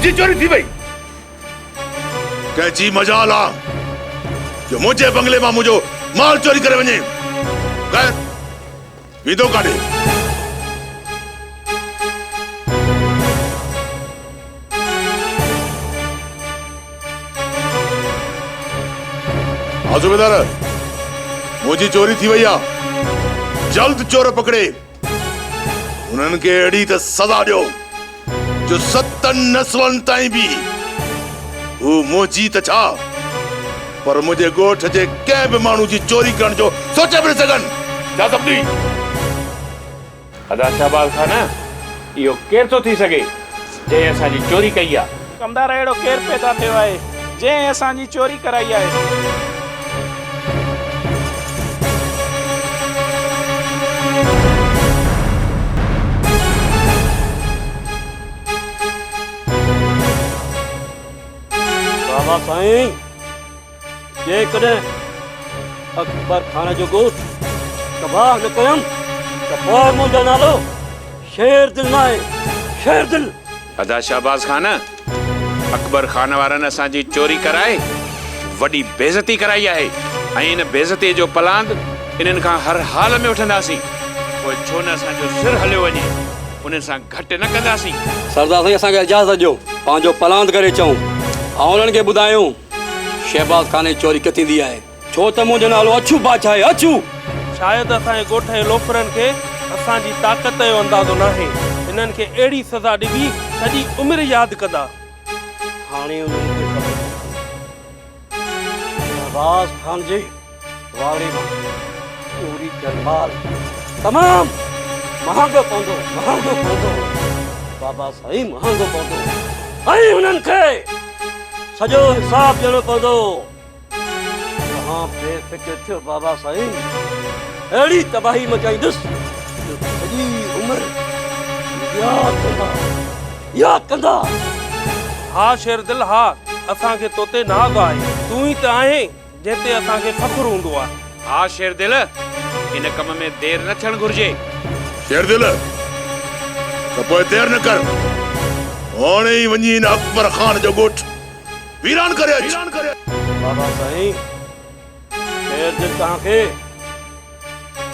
मुझी चोरी थी वही कैची मजाल आ जो मुझे बंगले में मुझो माल चोरी करे वने कर विदो काढे सूबेदार मुझी चोरी थी वही जल्द चोर पकड़े उन्हनि के अड़ी त सजा दियो जो 7 नस्लन ताईं भी वो मुझी त छा पर मुझे गोठ जे कंहिं बि माण्हू जी चोरी करण जो सोचे भी न सघनि छा सम्झी अदा शहबाज खान इहो केर थो थी सघे जंहिं असांजी चोरी कई आहे कमदार अहिड़ो केर पैदा थियो आहे जंहिं असांजी चोरी कराई आहे बाबा साईं जेकॾहिं अकबर खान जो गोठ तबाह न कयमि त पोइ मुंहिंजो नालो शेर दिल न आहे शेर दिल अदा शहबाज खान अकबर खान वारनि असांजी चोरी कराए वॾी बेइज़ती कराई आहे ऐं इन बेइज़तीअ जो पलांद इन्हनि खां हर हाल में वठंदासीं पोइ छो न असांजो सिर हलियो वञे उन्हनि सां घटि न कंदासीं सरदार साईं असांखे इजाज़त ॾियो पंहिंजो पलांद करे चऊं ऐं उन्हनि खे ॿुधायूं शहबाज खान जी चोरी किथे थी आहे छो त मुंहिंजो नालो अछू बादशाह आहे अछू शायदि असांजे ॻोठ जे लोफरनि खे असांजी ताक़त जो अंदाज़ो नाहे इन्हनि खे अहिड़ी सज़ा ॾिबी सॼी उमिरि यादि कंदा हाणे उन्हनि खे ख़बर शहबाज खान जी वाड़ी मां चोरी थियल माल तमामु महांगो पवंदो बाबा साईं महांगो पवंदो ऐं उन्हनि खे सॼो हिसाब ॾियणो पवंदो तव्हां बेफ़िक्र थियो बाबा साईं अहिड़ी तबाही मचाईंदुसि सॼी उमिरि यादि कंदा हा शेर दिल हा असांखे तोते नाज़ आहे तूं ई त आहीं जंहिं ते असांखे फ़ख्रु हूंदो आहे हा शेर दिल इन कम में देर न थियणु घुर्जे शेर दिल त पोइ देर न कर हाणे ई वञी हिन अकबर खान जो गोठ वीरान करे बाबा साईं शेर दिल तव्हांखे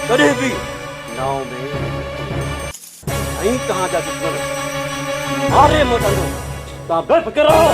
कॾहिं बि नाव में ऐं तव्हांजा दुश्मन मारे मटंदो तव्हां बेफ़िक्र रहो